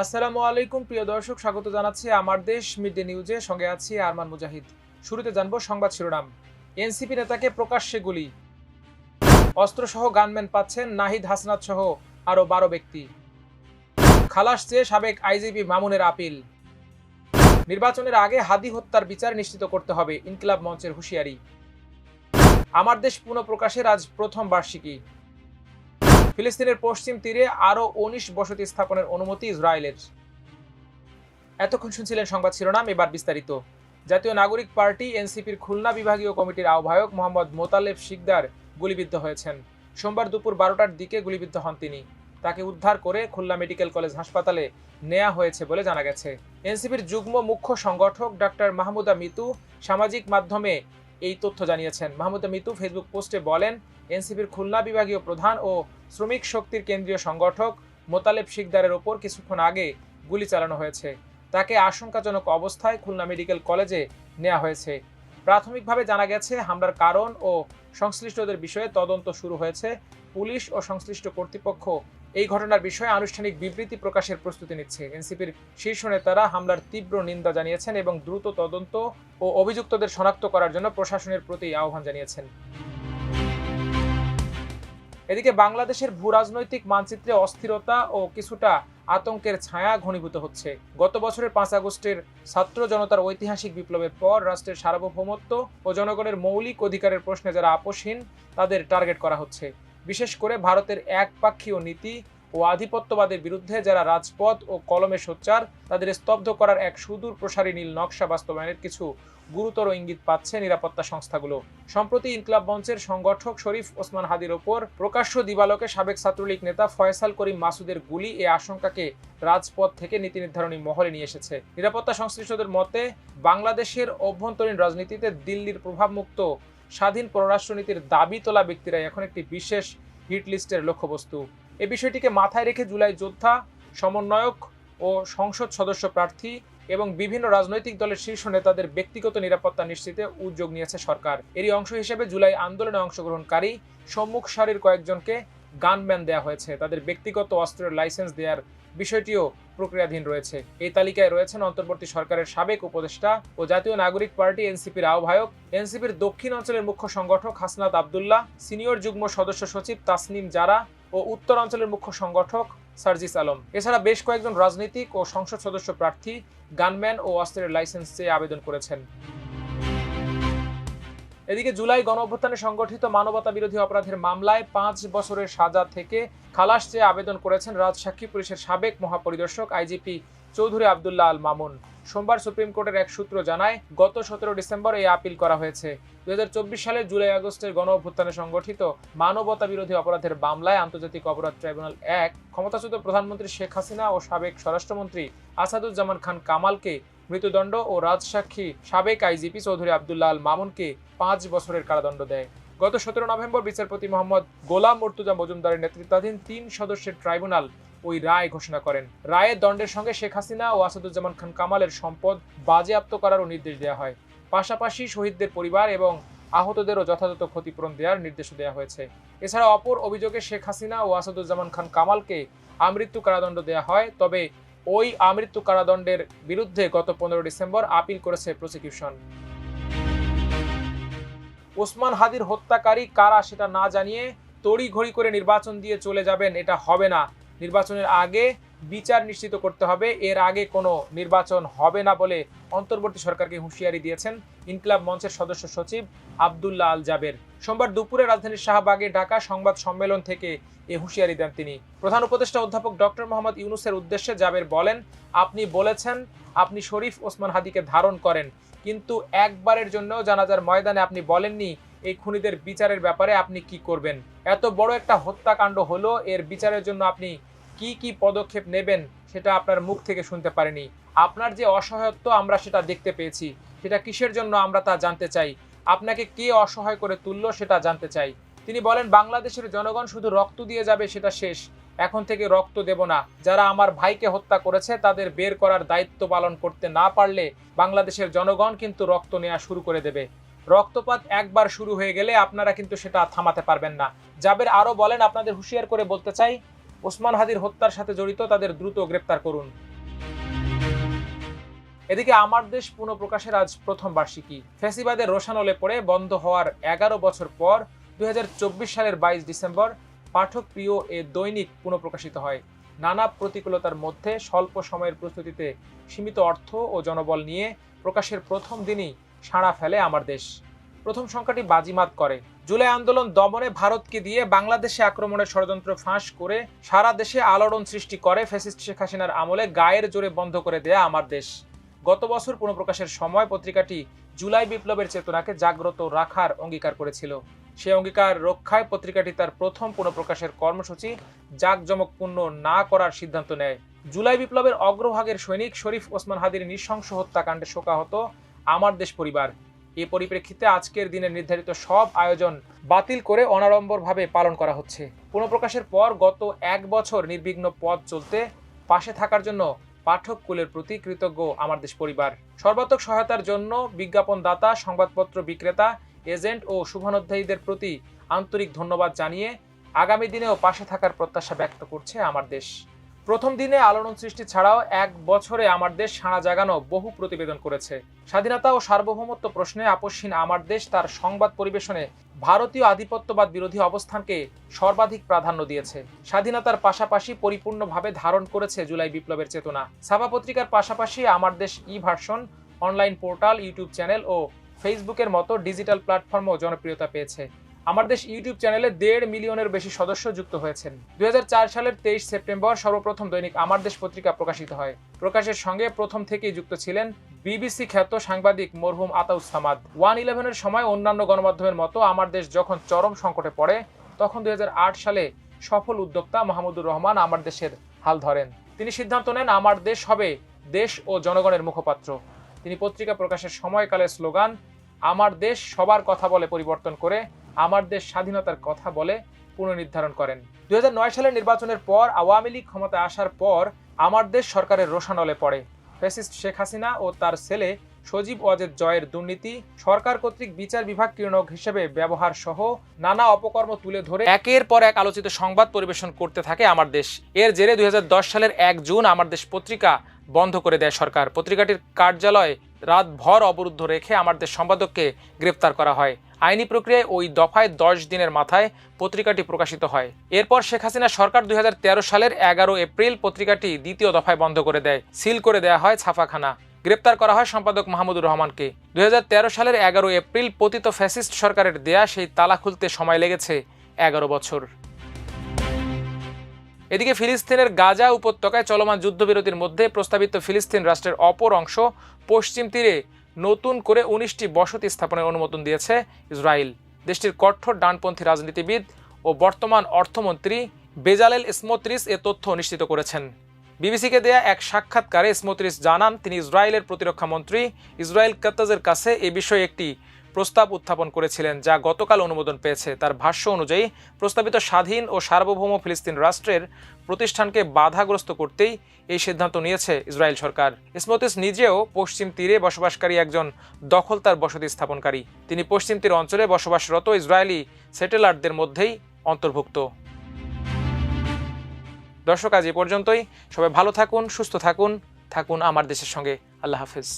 আসসালামু আলাইকুম প্রিয় দর্শক, স্বাগত জানাচ্ছি আমার দেশ মিড ডে নিউজে। সঙ্গে আছি আরমান মুজাহিদ। শুরুতে জানবো সংবাদ শিরোনাম। এনসিপি নেতাকে প্রকাশ্যে গুলি, অস্ত্রসহ গানম্যান পাচ্ছেন নাহিদ হাসনাত সহ আরও 12 ব্যক্তি। খালাস চেয়ে সাবেক আইজিপি মামুনের আপিল। নির্বাচনের আগে হাদি হত্যার বিচার নিশ্চিত করতে হবে, ইনকিলাব মঞ্চের হুঁশিয়ারি। আমার দেশ পুনঃপ্রকাশের আজ প্রথম বার্ষিকী। ফিলিস্তিনের পশ্চিম তীরে আরও 19 বসতি স্থাপনের অনুমতি ইসরায়েলের। এতক্ষণ শুনছিলেন সংবাদ শিরোনাম, এবার বিস্তারিত। জাতীয় নাগরিক পার্টি এনসিপির খুলনা বিভাগীয় কমিটির আহ্বায়ক মোহাম্মদ মোতালেব শিকদার গুলিবিদ্ধ হয়েছেন। সোমবার দুপুর 12টার দিকে গুলিবিদ্ধ হন তিনি। তাকে উদ্ধার করে খুলনা মেডিকেল কলেজ হাসপাতালে নেওয়া হয়েছে বলে জানা গেছে। এনসিপির যুগ্ম মুখ্য সংগঠক ডাক্তার মাহমুদা মিতু সামাজিক মাধ্যমে এই তথ্য জানিয়েছেন। মাহমুদা মিতু ফেসবুক পোস্টে বলেন, এনসিপির খুলনা বিভাগীয় প্রধান ও শ্রমিক শক্তির কেন্দ্রীয় সংগঠক মোতালেব শিকদারের ওপর কিছুক্ষণ আগে গুলি চালানো হয়েছে। তাকে আশঙ্কাজনক অবস্থায় খুলনা মেডিকেল কলেজে নেওয়া হয়েছে। প্রাথমিকভাবে জানা গেছে, হামলার কারণ ও সংশ্লিষ্টদের বিষয়ে তদন্ত শুরু হয়েছে। পুলিশ ও সংশ্লিষ্ট কর্তৃপক্ষ এই ঘটনার বিষয়ে আনুষ্ঠানিক বিবৃতি প্রকাশের প্রস্তুতি নিচ্ছে। এনসিপির শীর্ষ নেতারা হামলার তীব্র নিন্দা জানিয়েছেন এবং দ্রুত তদন্ত ও অভিযুক্তদের শনাক্ত করার জন্য প্রশাসনের প্রতি আহ্বান জানিয়েছেন। এদিকে বাংলাদেশের ভূরাজনৈতিক মানচিত্রে অস্থিরতা ও কিছুটা আতঙ্কের ছায়া ঘনীভূত হচ্ছে। গত বছরের 5 আগস্টের ছাত্র জনতার ঐতিহাসিক বিপ্লবের পর রাষ্ট্রের সার্বভৌমত্ব ও জনগণের মৌলিক অধিকারের প্রশ্নে যারা আপোষহীন তাদের টার্গেট করা হচ্ছে। বিশেষ করে ভারতের একপাক্ষীয় নীতি ও আধিপত্যবাদের বিরুদ্ধে যারা রাজপথ ও কলমে সোচ্চার, তাদের স্তব্ধ করার এক সুদূর প্রসারী নীল নকশা বাস্তবায়নের কিছু গুরুতর ইঙ্গিত পাচ্ছে নিরাপত্তা সংস্থাগুলো। সম্প্রতি ইনকিলাব মঞ্চের সংগঠক শরীফ ওসমান হাদির ওপর প্রকাশ্য দিবালোকে সাবেক ছাত্রলীগ নেতা ফয়সাল করিম মাসুদের গুলি এ আশঙ্কাকে রাজপথ থেকে নীতি নির্ধারণী মহলে নিয়ে এসেছে। নিরাপত্তা সংশ্লিষ্টদের মতে, বাংলাদেশের অভ্যন্তরীণ রাজনীতিতে দিল্লির প্রভাবমুক্ত স্বাধীন পররাষ্ট্রনীতির দাবি তোলা ব্যক্তিরা এখন একটি বিশেষ হিট লিস্টের লক্ষ্যবস্তু। এ বিষয়টিকে মাথায় রেখে জুলাই যোদ্ধা, সমন্বয়ক ও সংসদ সদস্য প্রার্থী এবং বিভিন্ন রাজনৈতিক দলের শীর্ষ নেতাদের ব্যক্তিগত নিরাপত্তা নিশ্চিতে উদ্যোগ নিয়েছে সরকার। এরই অংশ হিসেবে জুলাই আন্দোলনে অংশগ্রহণকারী সম্মুখ সারির কয়েকজনকে গানম্যান দেওয়া হয়েছে। তাদের ব্যক্তিগত অস্ত্রের লাইসেন্স দেওয়ার বিষয়টিও প্রক্রিয়াধীন রয়েছে। এই তালিকায় রয়েছেন অন্তর্বর্তী সরকারের সাবেক উপদেষ্টা ও জাতীয় নাগরিক পার্টি এনসিপির আহ্বায়ক, এনসিপির দক্ষিণ অঞ্চলের মুখ্য সংগঠক হাসনাত আবদুল্লাহ, সিনিয়র যুগ্ম সদস্য সচিব তাসনিম জারা ও উত্তর অঞ্চলের মুখ্য সংগঠক সার্জিস আলম। এছাড়া বেশ কয়েকজন রাজনীতিক ও সংসদ সদস্য প্রার্থী গানম্যান ও অস্ত্রের লাইসেন্স চেয়ে আবেদন করেছেন। এদিকে জুলাই গণঅভ্যুত্থানে সংগঠিত মানবতা বিরোধী অপরাধের মামলায় 5 বছরের সাজা থেকে খালাস চেয়ে আবেদন করেছেন রাজসাক্ষী পুলিশের সাবেক মহাপরিদর্শক আইজিপি চৌধুরী আবদুল্লাহ আল মামুন। সোমবার সুপ্রিম কোর্টের এক সূত্র জানায়, গত 17 ডিসেম্বর এই আপিল করা হয়েছে। 2024 সালের জুলাই আগস্টের গণঅভ্যুত্থানে সংগঠিত মানবতা বিরোধী অপরাধের মামলায় আন্তর্জাতিক অপরাধ ট্রাইব্যুনাল 1 ক্ষমতাচ্যুত প্রধানমন্ত্রী শেখ হাসিনা ও সাবেক স্বরাষ্ট্রমন্ত্রী আসাদুজ্জামান খান কামালকে মৃত্যুদণ্ড ও রাজসাক্ষী সাবেক আইজিপি চৌধুরী আবদুল্লাহ আল মামুনকে 5 বছরের কারাদণ্ড দেয়। গত 17 নভেম্বর বিচারপতি মোহাম্মদ গোলাম মুর্তুজা মজুমদারের নেতৃত্বাধীন 3 সদস্যের ট্রাইব্যুনাল ওই রায় ঘোষণা করেন। রায়ের দণ্ডের সঙ্গে শেখ হাসিনা ও আসাদুজ্জামান খান কামালের সম্পদ বাজেয়াপ্ত করারও নির্দেশ দেওয়া হয়। পাশাপাশি শহীদদের পরিবার এবং আহতদেরও যথাযথ ক্ষতিপূরণ দেওয়ার নির্দেশও দেওয়া হয়েছে। এছাড়া অপর অভিযোগে শেখ হাসিনা ও আসাদুজ্জামান খান কামালকে আমৃত্যু কারাদণ্ড দেওয়া হয়। তবে ওই আমৃত্যু কারাদণ্ডের বিরুদ্ধে গত 15 ডিসেম্বর আপিল করেছে প্রসিকিউশন। ওসমান হাদির হত্যাকারী কারা সেটা না জানিয়ে তড়িঘড়ি করে নির্বাচন দিয়ে চলে যাবেন, এটা হবে না। নির্বাচনের আগে বিচার নিশ্চিত করতে হবে, এর আগে কোনো নির্বাচন হবে না বলে অন্তর্বর্তী সরকারকে হুঁশিয়ারি দিয়েছেন ইনকিলাব মঞ্চের সদস্য সচিব আবদুল্লাহ আল জাবের। সোমবার দুপুরে রাজধানীর শাহবাগে ঢাকা সংবাদ সম্মেলন থেকে এ হুঁশিয়ারি দেন তিনি। প্রধান উপদেষ্টা অধ্যাপক ডক্টর মোহাম্মদ ইউনূসের উদ্দেশ্যে জাবের বলেন, আপনি বলেছেন আপনি শরীফ ওসমান হাদিকে ধারণ করেন, কিন্তু একবারের জন্যও জানাজার ময়দানে আপনি বলেননি এই খুনিদের বিচারের ব্যাপারে আপনি কি করবেন। এত বড় একটা হত্যাকাণ্ড হলো, এর বিচারের জন্য আপনি কি কি পদক্ষেপ নেবেন সেটা আপনার মুখ থেকে শুনতে পারিনি। আপনার যে অসহায়ত্ব আমরা সেটা দেখতে পেয়েছি, সেটা কিসের জন্য আমরা তা জানতে চাই। আপনাকে কে অসহায় করে তুললো সেটা জানতে চাই। তিনি বলেন, বাংলাদেশের জনগণ শুধু রক্ত দিয়ে যাবে সেটা শেষ, এখন থেকে রক্ত দেব না। যারা আমার ভাইকে হত্যা করেছে তাদের বের করার দায়িত্ব পালন করতে না পারলে বাংলাদেশের জনগণ কিন্তু রক্ত নেওয়া শুরু করে দেবে। রক্তপাত একবার শুরু হয়ে গেলে আপনারা কিন্তু সেটা থামাতে পারবেন না। জাবের আরো বলেন, আপনাদের হুঁশিয়ার করে বলতে চাই, ওসমান হাদির হত্যার সাথে জড়িত তাদের দ্রুত গ্রেপ্তার করুন। এদিকে আমার দেশ পুনঃপ্রকাশের আজ প্রথম বার্ষিকী। ফ্যাসিবাদের রোশানলে পড়ে বন্ধ হওয়ার 11 বছর পর 2024 সালের 22 ডিসেম্বর পাঠক প্রিয় এ দৈনিক পুনঃপ্রকাশিত হয়। নানা প্রতিকূলতার মধ্যে স্বল্প সময়ের প্রস্তুতিতে সীমিত অর্থ ও জনবল নিয়ে প্রকাশের প্রথম দিনই সাড়া ফেলে আমার দেশ। প্রথম সংখ্যাটি বাজিমাত করে। জুলাই আন্দোলন দমনে ভারতকে দিয়ে বাংলাদেশে আক্রমণের ষড়যন্ত্র ফাঁস করে সারা দেশে আলোড়ন সৃষ্টি করে ফ্যাসিস্ট শেখ হাসিনার আমলে গায়ের জোরে বন্ধ করে দেয়া আমার দেশ। গত বছর পুনঃপ্রকাশের সময় পত্রিকাটি জুলাই বিপ্লবের চেতনাকে জাগ্রত রাখার অঙ্গীকার করেছিল। সে অঙ্গীকার রক্ষায় পত্রিকাটি তার প্রথম পুনঃপ্রকাশের কর্মসূচি জাঁকজমকপূর্ণ না করার সিদ্ধান্ত নেয়। জুলাই বিপ্লবের অগ্রভাগের সৈনিক শরীফ ওসমান হাদির নৃশংস হত্যাকাণ্ডে শোকাহত আমার দেশ পরিবার। এই পরিপ্রেক্ষিতে আজকের দিনে নির্ধারিত সব আয়োজন বাতিল করে অনাড়ম্বরভাবে পালন করা হচ্ছে। পুনঃপ্রকাশের পর গত 1 বছর নির্বিঘ্ন পথ চলতে পাশে থাকার জন্য পাঠক কুলের প্রতি কৃতজ্ঞ আমার দেশ পরিবার। সর্বাত্মক সহায়তার জন্য বিজ্ঞাপনদাতা, সংবাদপত্র বিক্রেতা, এজেন্ট ও শুভানুধ্যায়ীদের প্রতি আন্তরিক ধন্যবাদ জানিয়ে আগামী দিনেও পাশে থাকার প্রত্যাশা ব্যক্ত করছে আমার দেশ। প্রথম দিনে আলোড়ন সৃষ্টি ছাড়াও 1 বছরে আমার দেশ সাড়া জাগানো বহু প্রতিবেদন করেছে। স্বাধীনতা ও সার্বভৌমত্ব প্রশ্নে আপোষহীন আমার দেশ তার সংবাদ পরিবেশনে ভারতীয় আধিপত্যবাদ বিরোধী অবস্থানকে সর্বাধিক প্রাধান্য দিয়েছে। স্বাধীনতার পাশাপাশি পরিপূর্ণভাবে ধারণ করেছে জুলাই বিপ্লবের চেতনা। ছাপা পত্রিকার পাশাপাশি আমার দেশ ই-ভার্সন, অনলাইন পোর্টাল, ইউটিউব চ্যানেল ও ফেসবুকের মতো ডিজিটাল প্ল্যাটফর্মও জনপ্রিয়তা পেয়েছে। আমার দেশ ইউটিউব চ্যানেলে 1.5 মিলিয়নের বেশি সদস্য যুক্ত হয়েছেন। 2004 সালের 23 সেপ্টেম্বর সর্বপ্রথম দৈনিক আমার দেশ পত্রিকা প্রকাশিত হয়। প্রকাশের সঙ্গে প্রথম থেকেই যুক্ত ছিলেন বিবিসি খ্যাত সাংবাদিক মরহুম আতাউস সামাদ। 1/11-এর সময় অন্যান্য গণমাধ্যমের মতো আমার দেশ যখন চরম সংকটে পড়ে, তখন 2008 সালে সফল উদ্যোক্তা মাহমুদুর রহমান আমার দেশের হাল ধরেন। তিনি সিদ্ধান্ত নেন আমার দেশ হবে দেশ ও জনগণের মুখপাত্র। তিনি পত্রিকা প্রকাশের সময়কালের স্লোগান আমার দেশ সবার কথা বলে পরিবর্তন করে আমার দেশ স্বাধীনতার কথা বলে পুনর্নির্ধারণ করেন। 2009 সালের নির্বাচনের পর আওয়ামী লীগ ক্ষমতায় আসার পর আমার দেশ সরকারের রোশানলে পড়ে। ফ্যাসিস্ট শেখ হাসিনা ও তার ছেলে সজীব ওয়াজেদ জয়ের দুর্নীতি, সরকার কর্তৃক বিচার বিভাগ ক্রীড়নক হিসেবে ব্যবহার সহ নানা অপকর্ম তুলে ধরে একের পর এক আলোচিত সংবাদ পরিবেশন করতে থাকে আমার দেশ। এর জেরে 2010 সালের 1 জুন আমার দেশ পত্রিকা বন্ধ করে দেয় সরকার। পত্রিকাটির কার্যালয় রাতভর অবরুদ্ধ রেখে আমার দেশ সম্পাদককে গ্রেপ্তার করা হয়। আইনি প্রক্রিয়ায় ওই দফায় 10 দিনের মাথায় পত্রিকাটি প্রকাশিত হয়। এরপর শেখ হাসিনা সরকার 2013 সালের 11 এপ্রিল পত্রিকাটি দ্বিতীয় দফায় বন্ধ করে দেয়। সিল করে দেয়া হয় ছাপাখানা। গ্রেপ্তার করা হয় সম্পাদক মাহমুদুর রহমানকে। 2013 সালের 11 এপ্রিল পতিত ফ্যাসিস্ট সরকারের দেয়া সেই তালা খুলতে সময় লেগেছে 11 বছর। এদিকে ফিলিস্তিনের গাজা উপত্যকায় চলমান যুদ্ধবিরতির মধ্যে প্রস্তাবিত ফিলিস্তিন রাষ্ট্রের অপর অংশ পশ্চিম তীরে নতুন করে 19টি বসতি স্থাপনের অনুমোদন দিয়েছে ইসরায়েল। দেশটির কঠোর ডানপন্থী রাজনীতিবিদ ও বর্তমান অর্থমন্ত্রী বেজালেল স্মোত্রিচ এ তথ্য নিশ্চিত করেছেন। বিবিসিকে দেয়া এক সাক্ষাৎকারে স্মোত্রিচ জানান, তিনি ইসরায়েলের প্রতিরক্ষা মন্ত্রী ইসরায়েল কাত্তাজের কাছে এ বিষয়ে একটি প্রস্তাব উত্থাপন করেছিলেন, যা গতকাল অনুমোদন পেয়েছে। তার ভাষ্য অনুযায়ী প্রস্তাবিত স্বাধীন ও সার্বভৌম ফিলিস্তিন রাষ্ট্রের প্রতিষ্ঠানকে বাধাগ্রস্ত করতেই এই সিদ্ধান্ত নিয়েছে ইসরায়েল সরকার। স্মোত্রিচ নিজেও পশ্চিম তীরে বসবাসকারী একজন দখলদার বসতি স্থাপনকারী। তিনি পশ্চিম তীর অঞ্চলে বসবাসরত ইসরায়েলি সেটেলারদের মধ্যেই অন্তর্ভুক্ত। দর্শক, আজ এ পর্যন্তই। সবাই ভালো থাকুন, সুস্থ থাকুন, থাকুন আমার দেশের সঙ্গে। আল্লাহ হাফেজ।